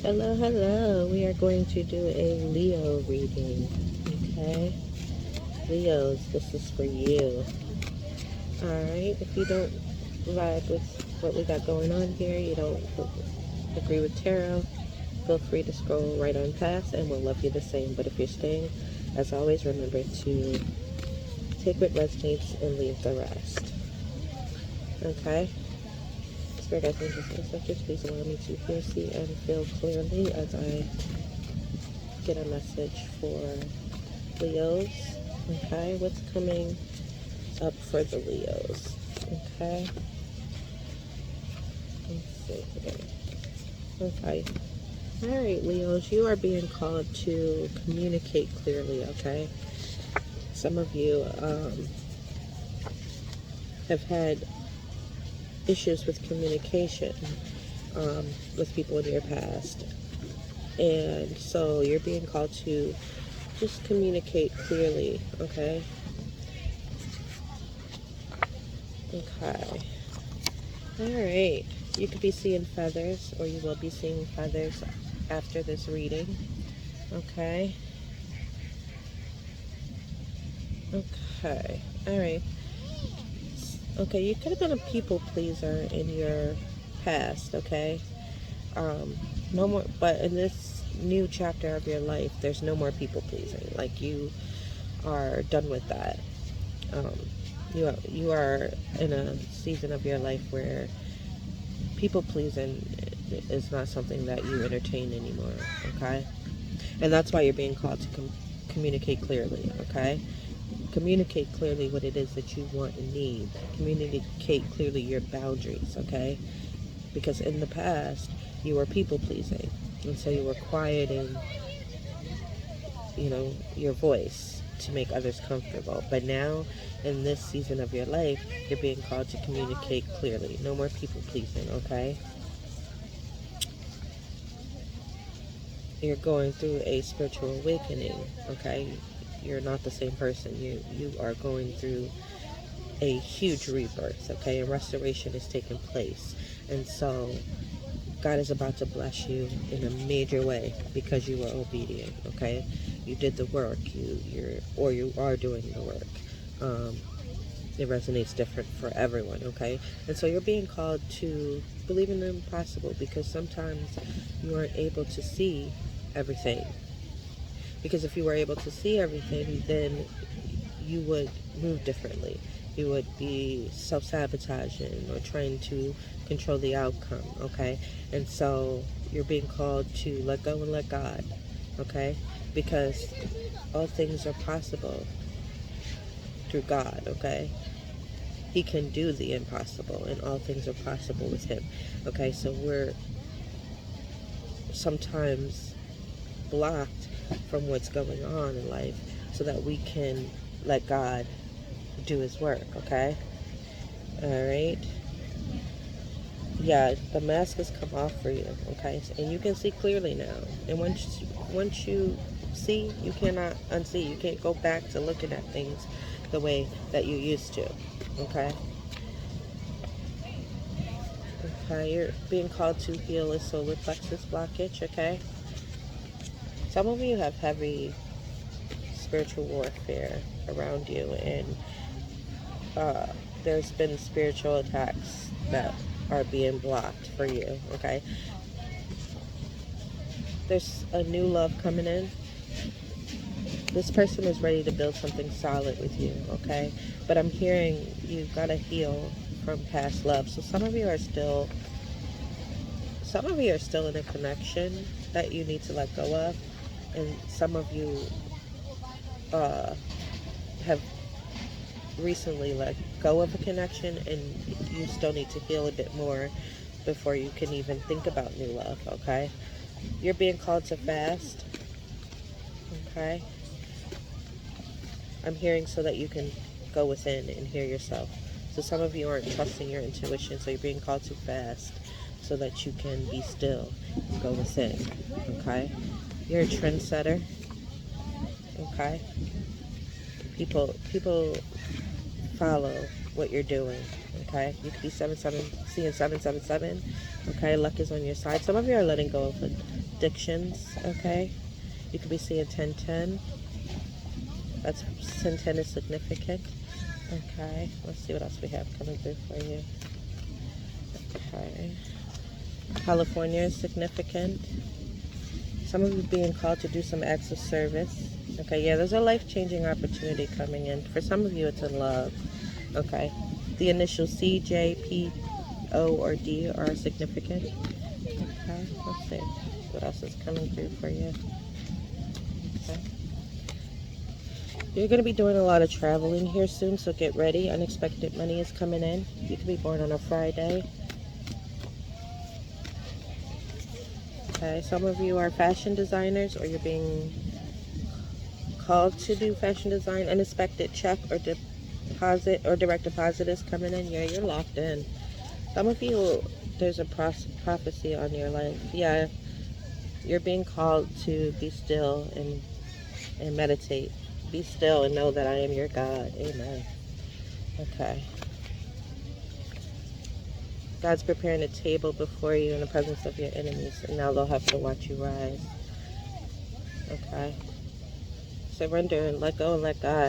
Hello, hello. We are going to do a Leo reading. Okay? Leos, this is for you. Alright? If you don't vibe with what we got going on here, you don't agree with tarot, feel free to scroll right on past and we'll love you the same. But if you're staying, as always, remember to take what resonates and leave the rest. Okay? Spirit, guides, angels, and ancestors, please allow me to hear, see, and feel clearly as I get a message for Leos. Okay, what's coming up for the Leos? Okay, let's see here. Okay, all right, Leos, you are being called to communicate clearly. Okay, some of you have had issues with communication with people in your past, and so you're being called to just communicate clearly. Okay. Okay. All right. You could be seeing feathers, or you will be seeing feathers after this reading. Okay. Okay. All right. Okay. You could have been a people pleaser in your past. Okay. Um, no more. But in this new chapter of your life, there's no more people pleasing. Like, you are done with that. Um, you are in a season of your life where people pleasing is not something that you entertain anymore. Okay. And that's why you're being called to communicate clearly. Okay. Communicate clearly what it is that you want and need. Communicate clearly your boundaries. Okay. Because in the past you were people pleasing, and so you were quieting, your voice to make others comfortable. But now, in this season of your life, you're being called to communicate clearly. No more people pleasing. Okay. You're going through a spiritual awakening. Okay. You're not the same person. You are going through a huge rebirth. Okay. And restoration is taking place, and so God is about to bless you in a major way because you were obedient. Okay. You did the work. You are doing the work. um, it resonates different for everyone. Okay. And so you're being called to believe in the impossible, because sometimes you aren't able to see everything. Because if you were able to see everything, then you would move differently. You would be self-sabotaging or trying to control the outcome. Okay. And so you're being called to let go and let God. Okay. Because all things are possible through God. Okay. He can do the impossible, and all things are possible with him. Okay. So we're sometimes blocked from what's going on in life so that we can let God do his work. Okay. All right. Yeah, the mask has come off for you. Okay. And you can see clearly now. And once you see, you cannot unsee. You can't go back to looking at things the way that you used to. Okay. Okay. You're being called to heal a solar plexus blockage. Okay. Some of you have heavy spiritual warfare around you, and uh, there's been spiritual attacks that are being blocked for you. Okay. There's a new love coming in. This person is ready to build something solid with you. Okay. But I'm hearing you've got to heal from past love. So some of you are still in a connection that you need to let go of, and some of you uh, have recently let go of a connection, and you still need to heal a bit more before you can even think about new love. Okay. You're being called to fast. Okay. I'm hearing so that you can go within and hear yourself. So some of you aren't trusting your intuition, so you're being called to fast so that you can be still and go within. Okay. You're a trendsetter. Okay. People follow what you're doing. Okay. You could be seeing 777. Okay. Luck is on your side. Some of you are letting go of addictions, okay? You could be seeing 1010. That's 1010 is significant. Okay, let's see what else we have coming through for you. Okay. California is significant. Some of you being called to do some acts of service. Okay, yeah, there's a life-changing opportunity coming in. For some of you, it's in love. Okay. The initials C, J, P, O, or D are significant. Okay, let's see what else is coming through for you. Okay. You're going to be doing a lot of traveling here soon, so get ready. Unexpected money is coming in. You could be born on a Friday. Okay, some of you are fashion designers, or you're being called to do fashion design. Unexpected check or deposit or direct deposit is coming in. Yeah, you're locked in. Some of you, there's a prophecy on your life. Yeah, you're being called to be still and meditate. Be still and know that I am your God. Amen. Okay. God's preparing a table before you in the presence of your enemies, and now they'll have to watch you rise. Okay. Surrender and let go and let God.